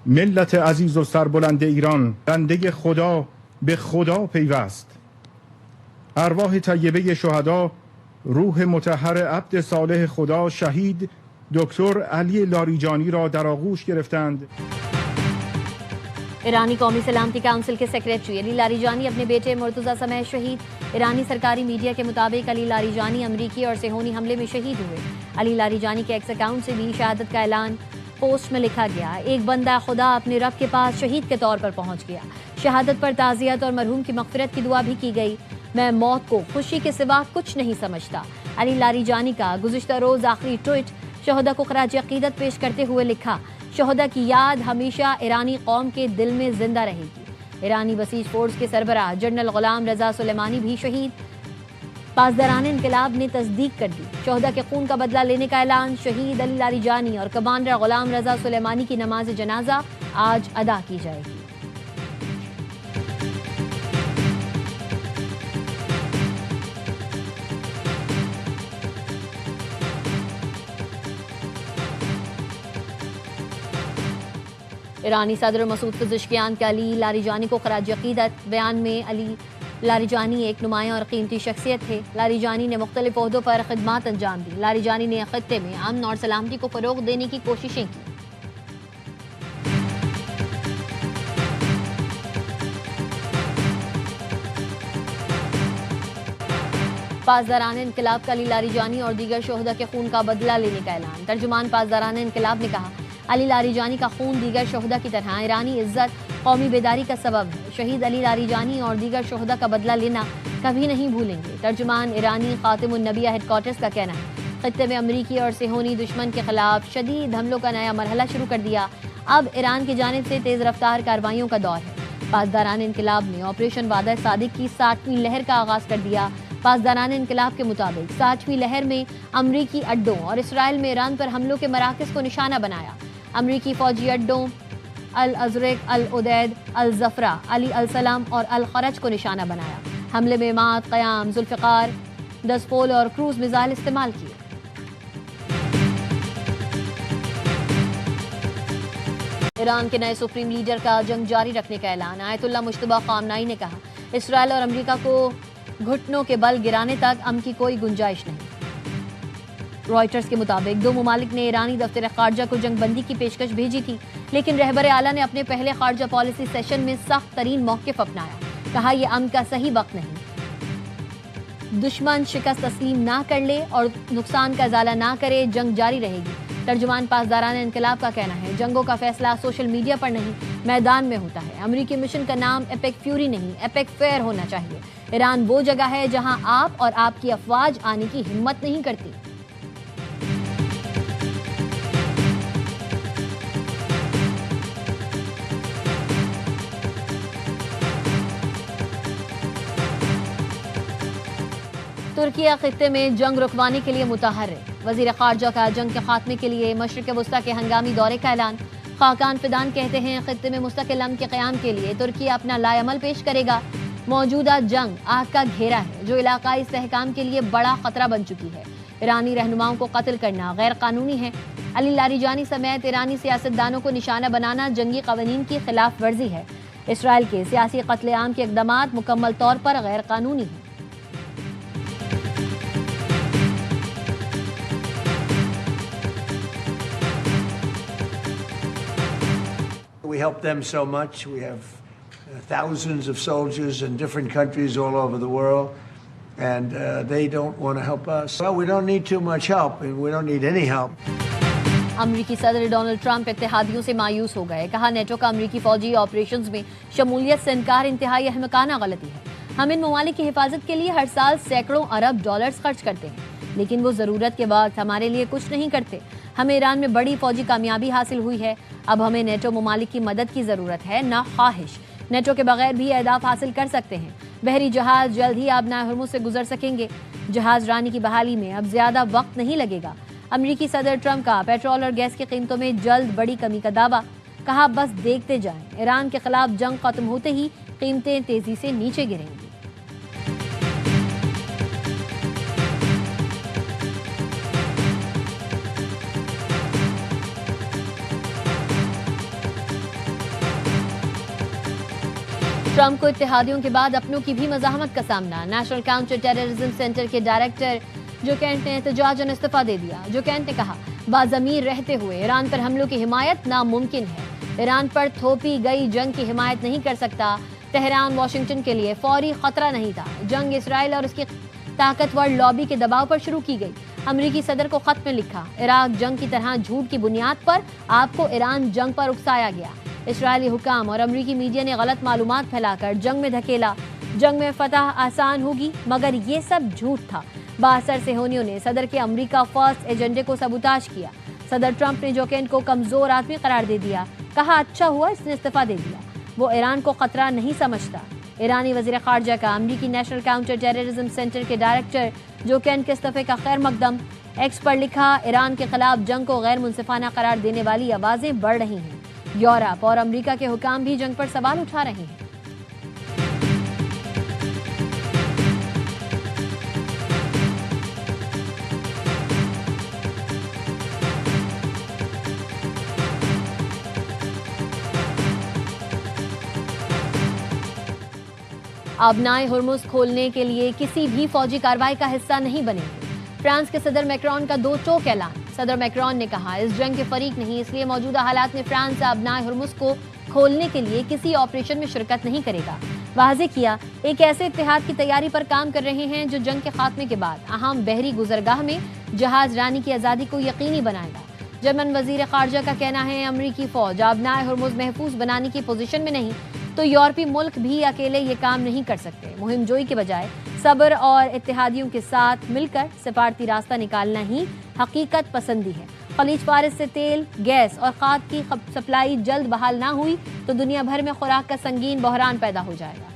ملت عزیز و سربلند ایران بنده خدا به خدا پیوست. ارواح طیبه شهدا، روح مطهر عبد صالح خدا شهید دکتر علی لاریجانی را در آغوش گرفتند. ایرانی قومی سلامتی کونسل کے سیکریٹری علی لاریجانی اپنے بیٹے مرتضی سمیت شہید. ایرانی سرکاری میڈیا کے مطابق علی لاریجانی امریکی اور صہیونی حملے میں شہید ہوئے. علی لاریجانی کے ایکس اکاؤنٹ سے بھی شہادت کا اعلان پوسٹ میں لکھا گیا. ایک بندہ خدا اپنے رب کے پاس شہید کے طور پر پہنچ گیا. شہادت پر تعزیت اور مرحوم کی مغفرت کی دعا بھی کی گئی. میں موت کو خوشی کے سوا کچھ نہیں سمجھتا. علی لاریجانی کا گزشتہ روز آخری ٹویٹ شہدا کو خراج عقیدت پیش کرتے ہوئے لکھا: شہدا کی یاد ہمیشہ ایرانی قوم کے دل میں زندہ رہے گی. ایرانی بسیج فورس کے سربراہ جنرل غلام رضا سلیمانی بھی شہید. پاسداران انقلاب نے تصدیق کر دی. شہدا کے خون کا بدلہ لینے کا اعلان. شہید علی لاریجانی اور کمانڈر غلام رضا سلیمانی کی نماز جنازہ آج ادا کی جائے گی. ایرانی صدر مسعود پزشکیان کے علی لاریجانی کو خراج عقیدت. بیان میں علی لاریجانی ایک نمایاں اور قیمتی شخصیت تھے. لاریجانی نے مختلف عہدوں پر خدمات انجام دی. لاریجانی نے خطے میں امن اور سلامتی کو فروغ دینے کی کوششیں کی. پاسداران انقلاب کا علی لاریجانی اور دیگر شہدا کے خون کا بدلہ لینے کا اعلان. ترجمان پاسداران انقلاب نے کہا: علی لاریجانی کا خون دیگر شہدا کی طرح ایرانی عزت، قومی بیداری کا سبب ہے. شہید علی لاریجانی اور دیگر شہدا کا بدلہ لینا کبھی نہیں بھولیں گے. ترجمان ایرانی خاتم النبیہ ہیڈ کوارٹرز کا کہنا ہے: خطے میں امریکی اور صہیونی دشمن کے خلاف شدید حملوں کا نیا مرحلہ شروع کر دیا. اب ایران کی جانب سے تیز رفتار کارروائیوں کا دور ہے. پاسداران انقلاب نے آپریشن وعدہ صادق کی 60ویں لہر کا آغاز کر دیا. پاسداران انقلاب کے مطابق 60ویں لہر میں امریکی اڈوں اور اسرائیل میں ایران پر حملوں کے مراکز کو نشانہ بنایا. امریکی فوجی اڈوں الازرق، العدید، الزفرہ، علی السلام اور الخرج کو نشانہ بنایا. حملے میں مات، قیام، ذوالفقار، دسپول اور کروز میزائل استعمال کیے. ایران کے نئے سپریم لیڈر کا جنگ جاری رکھنے کا اعلان. آیت اللہ مجتبیٰ خامنائی نے کہا: اسرائیل اور امریکہ کو گھٹنوں کے بل گرانے تک امن کی کوئی گنجائش نہیں. رائٹرز کے مطابق دو ممالک نے ایرانی دفتر خارجہ کو جنگ بندی کی پیشکش بھیجی تھی، لیکن رہبر اعلیٰ نے اپنے پہلے خارجہ پالیسی سیشن میں سخت ترین موقف اپنایا. کہا یہ امن کا صحیح وقت نہیں. دشمن شکست تسلیم نہ کر لے اور نقصان کا ازالہ نہ کرے، جنگ جاری رہے گی. ترجمان پاسداران انقلاب کا کہنا ہے: جنگوں کا فیصلہ سوشل میڈیا پر نہیں، میدان میں ہوتا ہے. امریکی مشن کا نام ایپک فیوری نہیں، ایپک فیئر ہونا چاہیے. ایران وہ جگہ ہے جہاں آپ اور آپ کی افواج آنے کی ہمت نہیں کرتی. ترکیہ خطے میں جنگ رکوانے کے لیے متحرک. وزیر خارجہ کا جنگ کے خاتمے کے لیے مشرق وسطیٰ کے ہنگامی دورے کا اعلان. خاقان فدان کہتے ہیں خطے میں مستقل امن کے قیام کے لیے ترکیہ اپنا لائے عمل پیش کرے گا. موجودہ جنگ آگ کا گھیرا ہے جو علاقائی استحکام کے لیے بڑا خطرہ بن چکی ہے. ایرانی رہنماؤں کو قتل کرنا غیر قانونی ہے. علی لاریجانی سمیت ایرانی سیاستدانوں کو نشانہ بنانا جنگی قوانین کی خلاف ورزی ہے. اسرائیل کے سیاسی قتل عام کے اقدامات مکمل طور پر غیر قانونی ہیں. We help them so much. We have thousands of soldiers in different countries all over the world, and they don't want to help us. Well, we don't need too much help, and we don't need any help. امریکی صدر Donald Trump اتحادیوں سے مایوس ہو گئے. کہا NATO کا امریکی فوجی operations میں شمولیت سے انکار انتہائی احمقانہ غلطی ہے. ہم ان ممالک کی حفاظت کے لیے ہر سال سینکڑوں ارب ڈالرز خرچ کرتے ہیں، لیکن وہ ضرورت کے وقت ہمارے لیے کچھ نہیں کرتے. ہمیں ایران میں بڑی فوجی کامیابی حاصل ہوئی ہے. اب ہمیں نیٹو ممالک کی مدد کی ضرورت ہے، نہ خواہش. نیٹو کے بغیر بھی اہداف حاصل کر سکتے ہیں. بحری جہاز جلد ہی آبنائے ہرمز سے گزر سکیں گے. جہاز رانی کی بحالی میں اب زیادہ وقت نہیں لگے گا. امریکی صدر ٹرمپ کا پیٹرول اور گیس کی قیمتوں میں جلد بڑی کمی کا دعویٰ. کہا بس دیکھتے جائیں، ایران کے خلاف جنگ ختم ہوتے ہی قیمتیں تیزی سے نیچے گریں گی. ٹرمپ کو اتحادیوں کے بعد اپنوں کی بھی مزاحمت کا سامنا. نیشنل کاؤنٹر ٹیررزم سینٹر کے ڈائریکٹر جو کینٹ نے احتجاجاً استعفیٰ دے دیا. جو کینٹ نے کہا باضمیر رہتے ہوئے ایران پر حملوں کی حمایت ناممکن ہے. ایران پر تھوپی گئی جنگ کی حمایت نہیں کر سکتا. تہران واشنگٹن کے لیے فوری خطرہ نہیں تھا. جنگ اسرائیل اور اس کی طاقتور لابی کے دباؤ پر شروع کی گئی. امریکی صدر کو خط میں لکھا عراق جنگ کی طرح جھوٹ کی بنیاد پر آپ کو ایران جنگ پر اکسایا گیا. اسرائیلی حکام اور امریکی میڈیا نے غلط معلومات پھیلا کر جنگ میں دھکیلا. جنگ میں فتح آسان ہوگی مگر یہ سب جھوٹ تھا. بااثر صہیونیوں نے صدر کے امریکہ فرسٹ ایجنڈے کو سبوتاژ کیا. صدر ٹرمپ نے جو کینٹ کو کمزور آدمی قرار دے دیا. کہا اچھا ہوا اس نے استعفیٰ دے دیا. وہ ایران کو خطرہ نہیں سمجھتا. ایرانی وزیر خارجہ کا امریکی نیشنل کاؤنٹر ٹیررزم سینٹر کے ڈائریکٹر جو کینٹ کے استعفے کا خیر مقدم. ایکس پر لکھا ایران کے خلاف جنگ کو غیر منصفانہ قرار دینے والی آوازیں بڑھ رہی ہیں. یورپ اور امریکہ کے حکام بھی جنگ پر سوال اٹھا رہے ہیں. آبنائے ہرمز کھولنے کے لیے کسی بھی فوجی کارروائی کا حصہ نہیں بنیں گے. فرانس کے صدر میکرون کا دو ٹوک اعلان. صدر میکرون نے کہا اس جنگ کے فریق نہیں اس لیے موجودہ حالات میں فرانس آبنائے ہرمز کو کھولنے کے لیے کسی آپریشن میں شرکت نہیں کرے گا. واضح کیا ایک ایسے اتحاد کی تیاری پر کام کر رہے ہیں جو جنگ کے خاتمے کے بعد اہم بحری گزرگاہ میں جہاز رانی کی آزادی کو یقینی بنائے گا. جرمن وزیر خارجہ کا کہنا ہے امریکی فوج آبنائے ہرمز محفوظ بنانے کی پوزیشن میں نہیں تو یورپی ملک بھی اکیلے یہ کام نہیں کر سکتے. مہم جوئی کے بجائے صبر اور اتحادیوں کے ساتھ مل کر سفارتی راستہ نکالنا ہی حقیقت پسندی ہے. خلیج فارس سے تیل گیس اور کھاد کی سپلائی جلد بحال نہ ہوئی تو دنیا بھر میں خوراک کا سنگین بحران پیدا ہو جائے گا.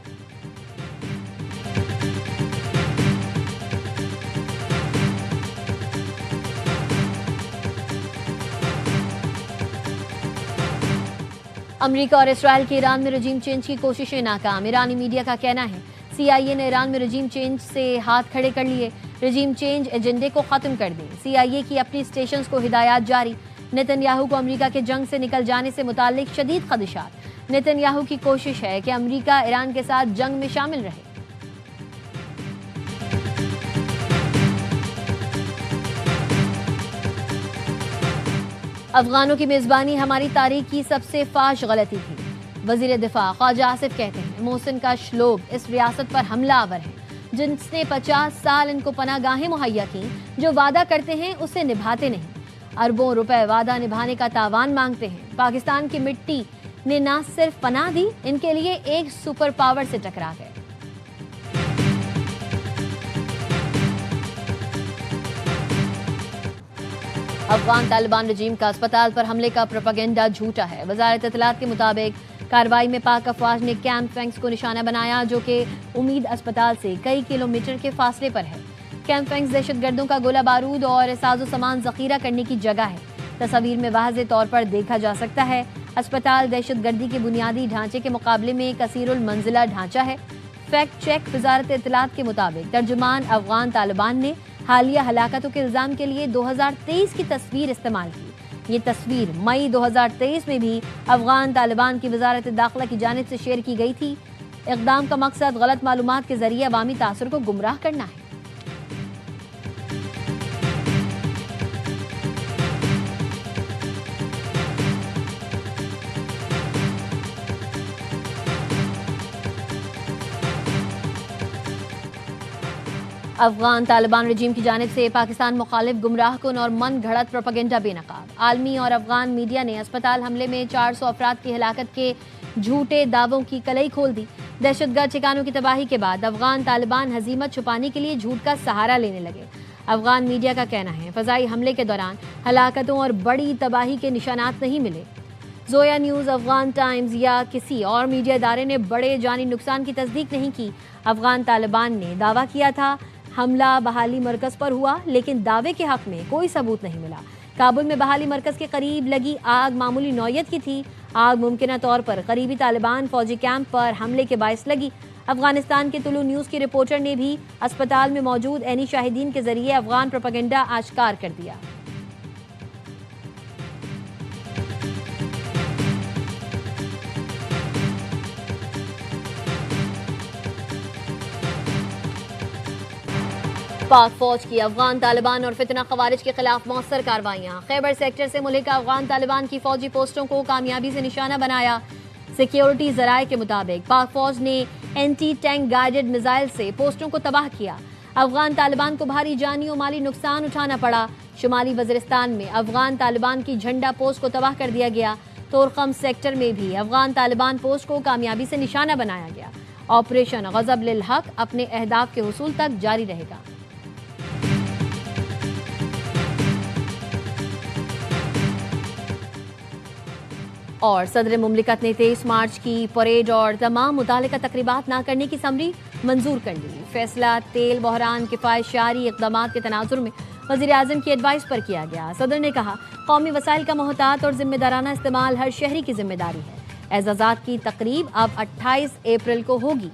امریکہ اور اسرائیل کی ایران میں رجیم چینج کی کوششیں ناکام. ایرانی میڈیا کا کہنا ہے CIA نے ایران میں رجیم چینج سے ہاتھ کھڑے کر لیے. رجیم چینج ایجنڈے کو ختم کر دیں. CIA کی اپنی اسٹیشنز کو ہدایات جاری. نیتن یاہو کو امریکہ کے جنگ سے نکل جانے سے متعلق شدید خدشات. نیتن یاہو کی کوشش ہے کہ امریکہ ایران کے ساتھ جنگ میں شامل رہے. افغانوں کی میزبانی ہماری تاریخ کی سب سے فاش غلطی تھی. وزیر دفاع خواجہ آصف کہتے ہیں محسن کش لوگ اس ریاست پر حملہ آور ہیں جس نے 50 سال ان کو پناہ گاہیں مہیا کی. جو وعدہ کرتے ہیں اسے نبھاتے نہیں. اربوں روپے وعدہ نبھانے کا تاوان مانگتے ہیں. پاکستان کی مٹی نے نہ صرف پناہ دی ان کے لیے ایک سپر پاور سے ٹکرا گئے. افغان طالبان رجیم کا اسپتال پر حملے کا پروپیگنڈا جھوٹا ہے. وزارت اطلاعات کے مطابق کارروائی میں پاک افواج نے کیمپ فینکس کو نشانہ بنایا جو کہ امید اسپتال سے کئی کلومیٹر کے فاصلے پر ہے. کیمپ فینکس دہشت گردوں کا گولہ بارود اور ساز و سامان ذخیرہ کرنے کی جگہ ہے. تصاویر میں واضح طور پر دیکھا جا سکتا ہے اسپتال دہشت گردی کے بنیادی ڈھانچے کے مقابلے میں کثیر المنزلہ ڈھانچہ ہے. فیکٹ چیک وزارت اطلاعات کے مطابق ترجمان افغان طالبان نے حالیہ ہلاکتوں کے الزام کے لیے 2023 کی تصویر استعمال کی. یہ تصویر مئی 2023 میں بھی افغان طالبان کی وزارت داخلہ کی جانب سے شیئر کی گئی تھی. اقدام کا مقصد غلط معلومات کے ذریعے عوامی تاثر کو گمراہ کرنا ہے. افغان طالبان رجیم کی جانب سے پاکستان مخالف گمراہ کن اور من گھڑت پروپیگنڈا بے نقاب. عالمی اور افغان میڈیا نے اسپتال حملے میں 400 افراد کی ہلاکت کے جھوٹے دعووں کی کلئی کھول دی. دہشت گرد ٹھکانوں کی تباہی کے بعد افغان طالبان ہزیمت چھپانے کے لیے جھوٹ کا سہارا لینے لگے. افغان میڈیا کا کہنا ہے فضائی حملے کے دوران ہلاکتوں اور بڑی تباہی کے نشانات نہیں ملے. زویا نیوز، افغان ٹائمز یا کسی اور میڈیا ادارے نے بڑے جانی نقصان کی تصدیق نہیں کی. افغان طالبان نے دعویٰ کیا تھا حملہ بحالی مرکز پر ہوا لیکن دعوے کے حق میں کوئی ثبوت نہیں ملا. کابل میں بحالی مرکز کے قریب لگی آگ معمولی نوعیت کی تھی. آگ ممکنہ طور پر قریبی طالبان فوجی کیمپ پر حملے کے باعث لگی. افغانستان کے طلوع نیوز کی رپورٹر نے بھی اسپتال میں موجود عینی شاہدین کے ذریعے افغان پروپیگنڈا آشکار کر دیا. پاک فوج کی افغان طالبان اور فتنہ خوارج کے خلاف مؤثر کارروائیاں، خیبر سیکٹر سے ملحقہ افغان طالبان کی فوجی پوسٹوں کو کامیابی سے نشانہ بنایا۔ سیکیورٹی ذرائع کے مطابق پاک فوج نے اینٹی ٹینک گائیڈڈ میزائل سے پوسٹوں کو تباہ کیا۔ افغان طالبان کو بھاری جانی و مالی نقصان اٹھانا پڑا۔ شمالی وزیرستان میں افغان طالبان کی جھنڈا پوسٹ کو تباہ کر دیا گیا۔ تورخم سیکٹر میں بھی افغان طالبان پوسٹ کو کامیابی سے نشانہ بنایا گیا۔ آپریشن غضب للحق اپنے اہداف کے حصول تک جاری رہے گا۔ اور صدر مملکت نے 23 مارچ کی پریڈ اور تمام متعلقہ تقریبات نہ کرنے کی سمری منظور کر لی۔ فیصلہ تیل بحران کفایت شعاری اقدامات کے تناظر میں وزیر اعظم کی ایڈوائس پر کیا گیا۔ صدر نے کہا، قومی وسائل کا محتاط اور ذمہ دارانہ استعمال ہر شہری کی ذمہ داری ہے۔ اعزازات کی تقریب اب 28 اپریل کو ہوگی۔